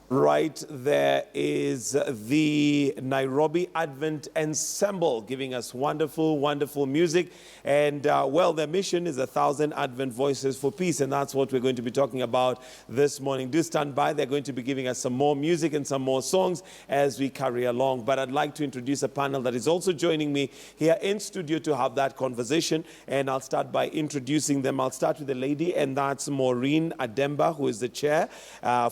Right there is the Nairobi Advent Ensemble giving us wonderful, wonderful music. And well, their mission is 1,000 Advent Voices for Peace. And that's what we're going to be talking about this morning. Do stand by. They're going to be giving us some more music and some more songs as we carry along. But I'd like to introduce a panel that is also joining me here in studio to have that conversation. And I'll start by introducing them. I'll start with the lady, and that's Maureen Ademba, who is the chair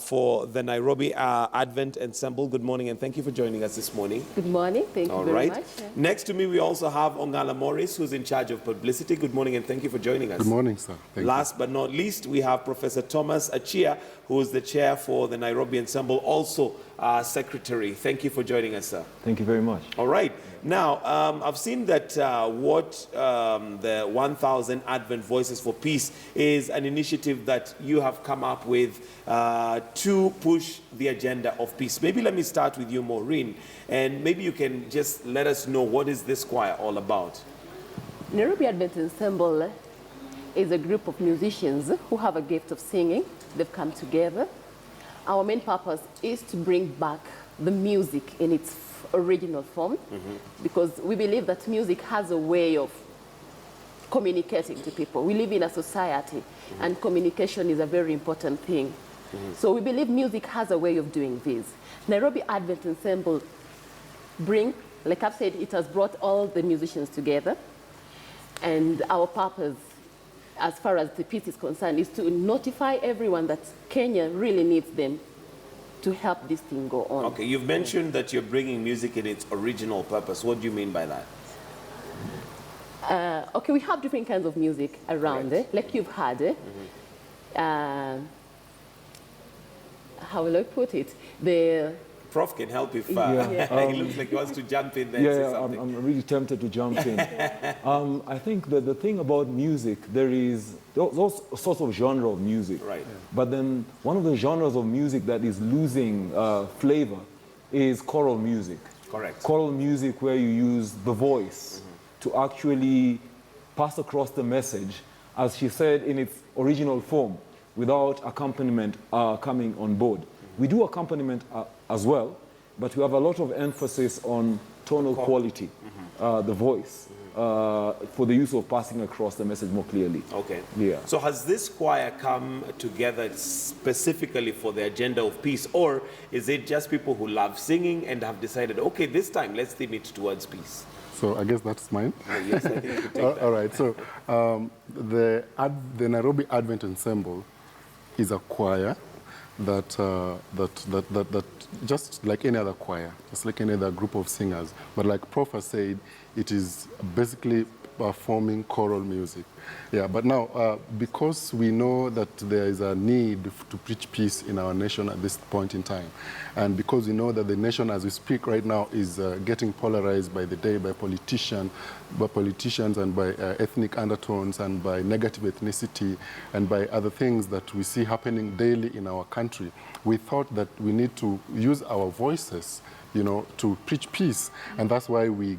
for the Nairobi Advent Ensemble. Good morning, and thank you for joining us this morning. Good morning. Thank you very much. Next to me, we also have Ongala Morris, who's in charge of publicity. Good morning, and thank you for joining us. Good morning, sir. Last but not least, we have Professor Thomas Achia, who is the chair for the Nairobi Ensemble, also secretary. Thank you for joining us, sir. Thank you very much. All right. Now, I've seen that the 1,000 Advent Voices for Peace is an initiative that you have come up with to push the agenda of peace. Maybe let me start with you, Maureen, and maybe you can just let us know, what is this choir all about? Nairobi Advent Ensemble is a group of musicians who have a gift of singing. They've come together. Our main purpose is to bring back the music in its original form, because we believe that music has a way of communicating to people. We live in a society, and communication is a very important thing. So we believe music has a way of doing this. Nairobi Advent Ensemble like I've said, it has brought all the musicians together, and our purpose, as far as the peace is concerned, is to notify everyone that Kenya really needs them to help this thing go on. Okay, you've mentioned that you're bringing music in its original purpose. What do you mean by that? Okay, we have different kinds of music around, like you've had. How will I put it? The Prof can help if he looks like he wants to jump in there and say something. I'm really tempted to jump in. I think that the thing about music, there's all sorts of genre of music. Right. But then one of the genres of music that is losing flavor is choral music. Correct. Choral music, where you use the voice to actually pass across the message, as she said, in its original form, without accompaniment coming on board. We do accompaniment as well, but we have a lot of emphasis on tonal quality, the voice, for the use of passing across the message more clearly. Okay. Yeah. So has this choir come together specifically for the agenda of peace, or is it just people who love singing and have decided, okay, this time let's theme it towards peace? So I guess that's mine. Yes, I think you could take that. All right. So the Nairobi Advent Ensemble is a choir that just like any other choir, just like any other group of singers. But like Prof has said, it is basically performing choral music. Yeah, but now, because we know that there is a need to preach peace in our nation at this point in time, and because we know that the nation as we speak right now is getting polarized by the day by politicians and by ethnic undertones and by negative ethnicity and by other things that we see happening daily in our country, we thought that we need to use our voices, to preach peace. And that's why we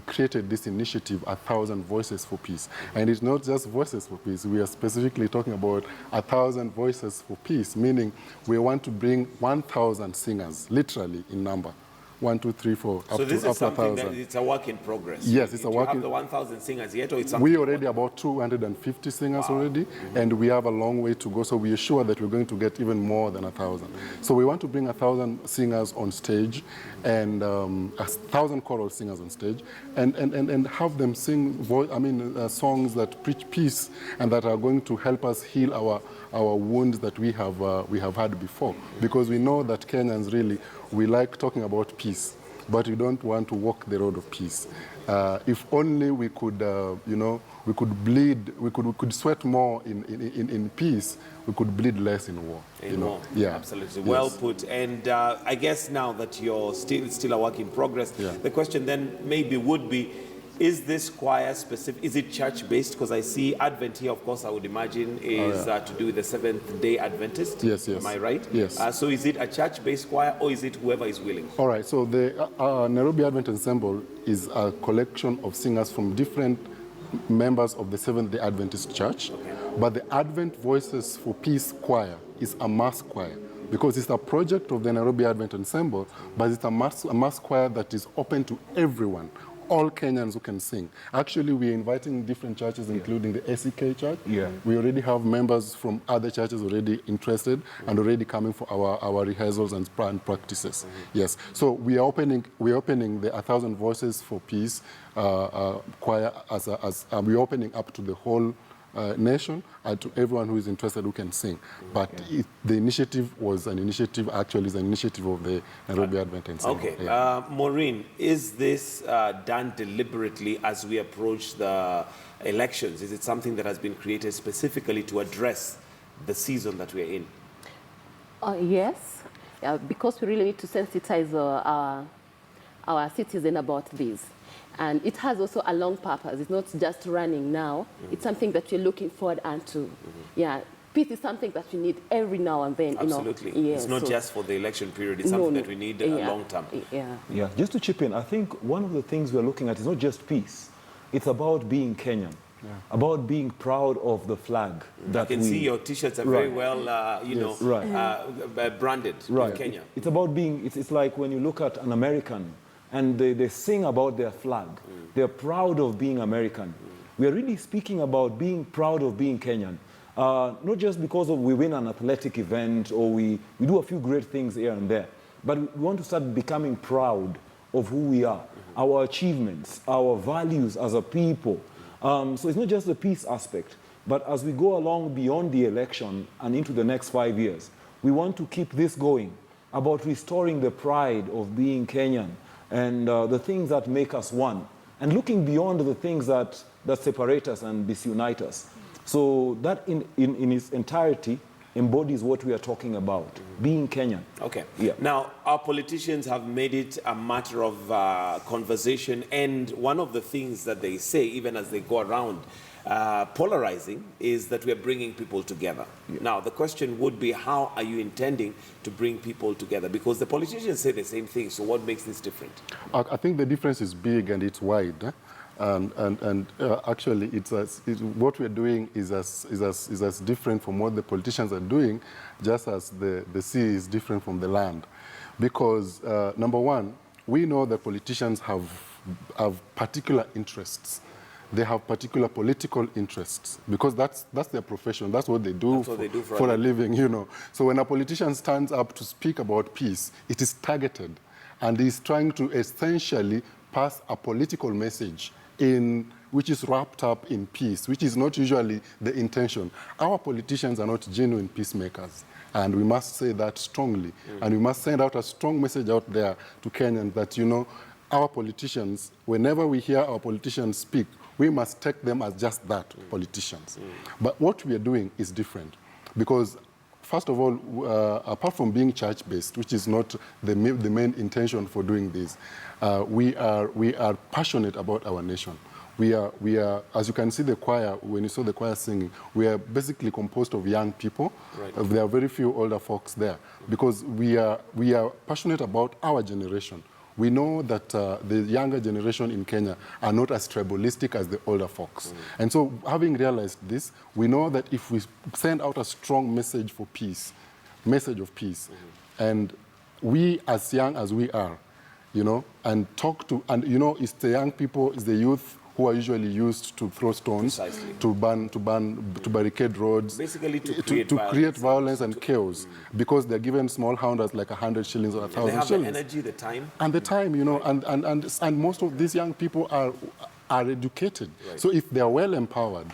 created this initiative, 1,000 Voices for Peace. And it's not just Voices for Peace. We are specifically talking about 1,000 Voices for Peace, meaning we want to bring 1,000 singers, literally in number. 1, 2, 3, 4, up to 1,000. So this is something that it's a work in progress. Yes, it's a work in progress. Do you have the 1,000 singers yet, or it's something? We already about 250 singers already, and we have a long way to go. So we are sure that we're going to get even more than 1,000. So we want to bring 1,000 singers on stage, and 1,000 choral singers on stage, and have them sing songs that preach peace and that are going to help us heal our wounds that we have had before, because we know that Kenyans really, we like talking about peace, but we don't want to walk the road of peace. If only we could, we could bleed, we could sweat more in peace, we could bleed less in war. Yeah, absolutely. Yes. Well put. And I guess now that you're still a work in progress, the question then maybe would be, is this choir specific? Is it church-based? Because I see Advent here, of course, I would imagine, is to do with the Seventh-day Adventist. Yes. Am I right? Yes. So is it a church-based choir, or is it whoever is willing? All right. So the Nairobi Advent Ensemble is a collection of singers from different members of the Seventh-day Adventist Church. Okay. But the Advent Voices for Peace choir is a mass choir, because it's a project of the Nairobi Advent Ensemble, but it's a mass choir that is open to everyone, all Kenyans who can sing. Actually, we're inviting different churches, including the ACK Church. Yeah. We already have members from other churches already interested and already coming for our rehearsals and practices. Yes. So we're opening the 1,000 Voices for Peace choir we're opening up to the whole nation and to everyone who is interested who can sing. But the initiative is an initiative of the Nairobi Advent Ensemble. Okay. Yeah. Maureen, is this done deliberately as we approach the elections? Is it something that has been created specifically to address the season that we're in? Yes, because we really need to sensitize our citizen about this. And it has also a long purpose. It's not just running now. It's something that we're looking forward to. Yeah, peace is something that we need every now and then. Absolutely. You know? Yeah, it's not just for the election period. It's something that we need long term. Yeah. Just to chip in, I think one of the things we're looking at is not just peace. It's about being Kenyan. About being proud of the flag. That I can see your T-shirts are very well, branded with Kenya. It's about being, it's like when you look at an American and they sing about their flag. They're proud of being American. We are really speaking about being proud of being Kenyan. Not just because we win an athletic event or we do a few great things here and there, but we want to start becoming proud of who we are, our achievements, our values as a people. So it's not just the peace aspect, but as we go along beyond the election and into the next 5 years, we want to keep this going about restoring the pride of being Kenyan and the things that make us one, and looking beyond the things that separate us and disunite us. So that in its entirety embodies what we are talking about, being Kenyan. Okay. Yeah. Now, our politicians have made it a matter of conversation, and one of the things that they say, even as they go around polarizing, is that we are bringing people together. Yeah. Now, the question would be, how are you intending to bring people together? Because the politicians say the same thing, so what makes this different? I think the difference is big and it's wide. Actually, what we're doing is as different from what the politicians are doing, just as the sea is different from the land. Because, number one, we know that politicians have particular interests. They have particular political interests because that's their profession. That's what they do, for a living, you know. So when a politician stands up to speak about peace, it is targeted, and he's trying to essentially pass a political message which is wrapped up in peace, which is not usually the intention. Our politicians are not genuine peacemakers, and we must say that strongly. And we must send out a strong message out there to Kenyans that, you know, our politicians, whenever we hear our politicians speak, we must take them as just that, politicians. But what we are doing is different because, first of all, apart from being church-based, which is not the main intention for doing this, we are passionate about our nation. We are, as you can see the choir, when you saw the choir singing, we are basically composed of young people. Right. There are very few older folks there because we are passionate about our generation. We know that the younger generation in Kenya are not as tribalistic as the older folks. And so, having realized this, we know that if we send out a strong message for peace, message of peace, and we, as young as we are, you know, and talk to, and you know, it's the young people, it's the youth who are usually used to throw stones, to barricade roads, basically to create violence and chaos, because they're given small handouts like 100 shillings or 1,000 shillings. They have the energy, the time. And the time, you know, and most of these young people are educated. Right. So if they're well empowered,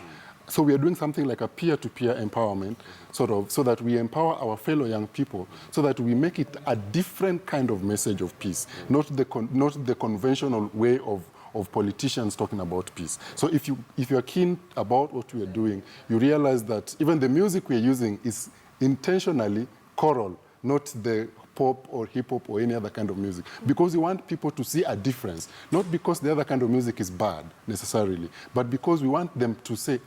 so we are doing something like a peer-to-peer empowerment, sort of, so that we empower our fellow young people, so that we make it a different kind of message of peace, not the conventional way of politicians talking about peace. So if you're keen about what we are doing, you realize that even the music we're using is intentionally choral, not the pop or hip-hop or any other kind of music, because we want people to see a difference, not because the other kind of music is bad necessarily, but because we want them to say,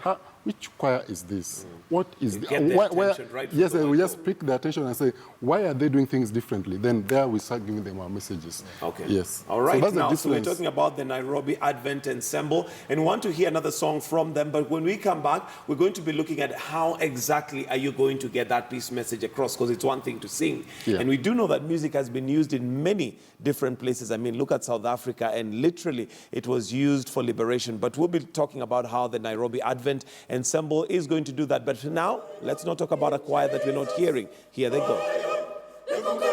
which choir is this? What is the, get their attention right from yes, the we word just go. pick the attention and say, why are they doing things differently? Then there we start giving them our messages. Okay. Yes. All right. So that's Now, the so we're difference. talking about the Nairobi Advent Ensemble and want to hear another song from them. But when we come back, we're going to be looking at how exactly are you going to get that peace message across, because it's one thing to sing. Yeah. And we do know that music has been used in many different places. I mean, look at South Africa, and literally it was used for liberation. But we'll be talking about how the Nairobi Advent Ensemble is going to do that. But for now, let's not talk about a choir that we're not hearing. Here they go.